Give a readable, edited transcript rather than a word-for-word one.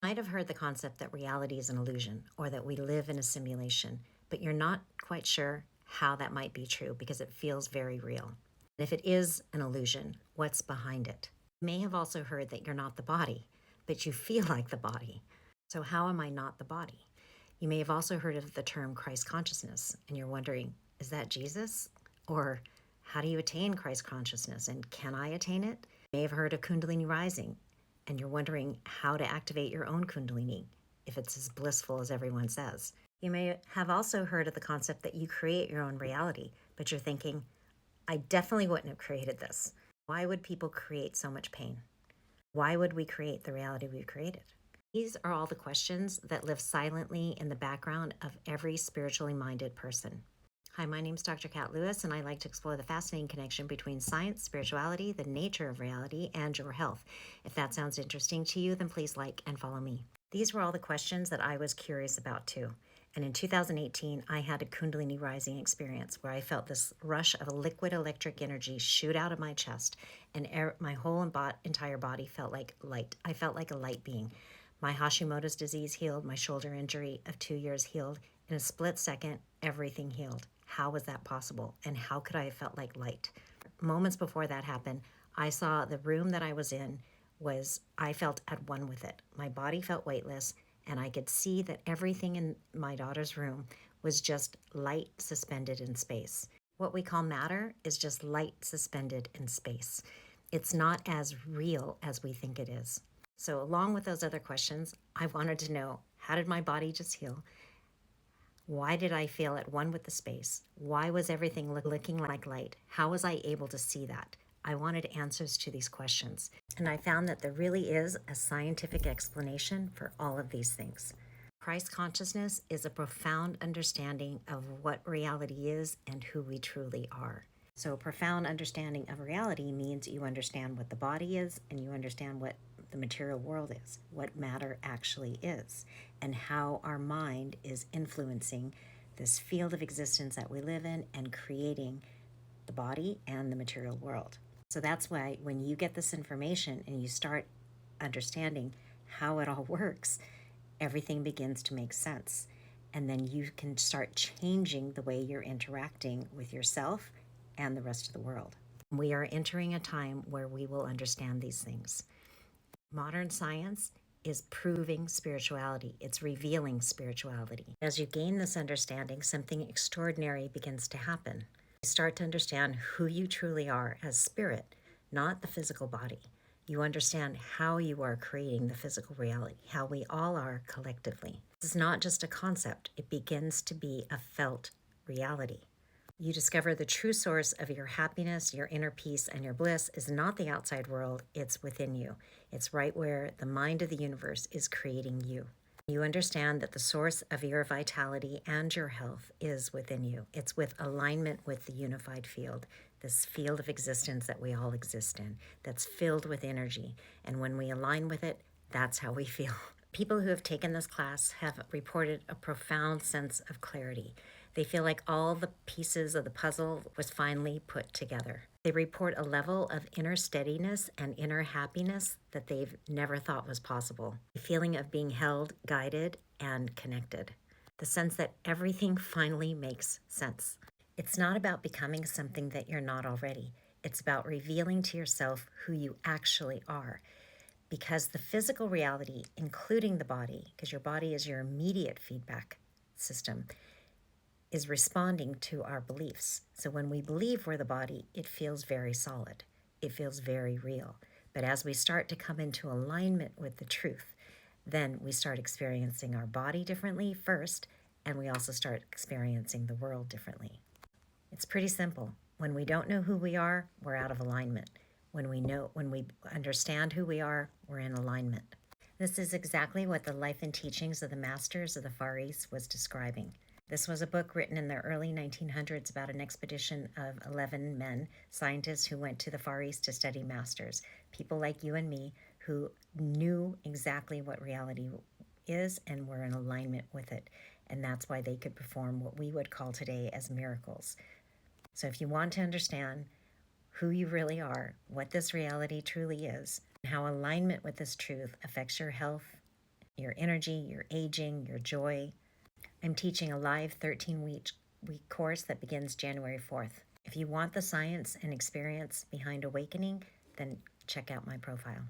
Might have heard the concept that reality is an illusion or that we live in a simulation, but you're not quite sure how that might be true because it feels very real. And if it is an illusion, what's behind it? You may have also heard that you're not the body, but you feel like the body. So, how am I not the body? You may have also heard of the term Christ consciousness, and you're wondering, is that Jesus? Or how do you attain Christ consciousness, and can I attain it? You may have heard of Kundalini rising, and you're wondering how to activate your own Kundalini, if it's as blissful as everyone says. You may have also heard of the concept that you create your own reality, but you're thinking, I definitely wouldn't have created this. Why would people create so much pain? Why would we create the reality we've created? These are all the questions that live silently in the background of every spiritually minded person. Hi, my name is Dr. Kat Lewis, and I like to explore the fascinating connection between science, spirituality, the nature of reality, and your health. If that sounds interesting to you, then please like and follow me. These were all the questions that I was curious about too. And in 2018, I had a Kundalini rising experience where I felt this rush of liquid electric energy shoot out of my chest, and my whole entire body felt like light. I felt like a light being. My Hashimoto's disease healed, my shoulder injury of 2 years healed. In a split second, everything healed. How was that possible? And how could I have felt like light? Moments before that happened, I saw the room that I was in I felt at one with it. My body felt weightless, and I could see that everything in my daughter's room was just light suspended in space. What we call matter is just light suspended in space. It's not as real as we think it is. So, along with those other questions, I wanted to know, how did my body just heal? Why did I feel at one with the space? Why was everything looking like light? How was I able to see that? I wanted answers to these questions. And I found that there really is a scientific explanation for all of these things. Christ consciousness is a profound understanding of what reality is and who we truly are. So, a profound understanding of reality means you understand what the body is and you understand what the material world is, what matter actually is, and how our mind is influencing this field of existence that we live in and creating the body and the material world. So that's why when you get this information and you start understanding how it all works, everything begins to make sense. And then you can start changing the way you're interacting with yourself and the rest of the world. We are entering a time where we will understand these things. Modern science is proving spirituality. It's revealing spirituality. As you gain this understanding, something extraordinary begins to happen. You start to understand who you truly are as spirit, not the physical body. You understand how you are creating the physical reality, how we all are collectively. This is not just a concept. It begins to be a felt reality. You discover the true source of your happiness, your inner peace, and your bliss is not the outside world, it's within you. It's right where the mind of the universe is creating you. You understand that the source of your vitality and your health is within you. It's with alignment with the unified field, this field of existence that we all exist in, that's filled with energy. And when we align with it, that's how we feel. People who have taken this class have reported a profound sense of clarity. They feel like all the pieces of the puzzle was finally put together. They report a level of inner steadiness and inner happiness that they've never thought was possible. A feeling of being held, guided, and connected. The sense that everything finally makes sense. It's not about becoming something that you're not already. It's about revealing to yourself who you actually are. Because the physical reality, including the body, because your body is your immediate feedback system, is responding to our beliefs. So when we believe we're the body, it feels very solid. It feels very real. But as we start to come into alignment with the truth, then we start experiencing our body differently first, and we also start experiencing the world differently. It's pretty simple. When we don't know who we are, we're out of alignment. When we understand who we are, we're in alignment. This is exactly what the life and teachings of the masters of the Far East was describing. This was a book written in the early 1900s about an expedition of 11 men, scientists who went to the Far East to study masters, people like you and me who knew exactly what reality is and were in alignment with it. And that's why they could perform what we would call today as miracles. So if you want to understand who you really are, what this reality truly is, and how alignment with this truth affects your health, your energy, your aging, your joy. I'm teaching a live 13-week course that begins January 4th. If you want the science and experience behind awakening, then check out my profile.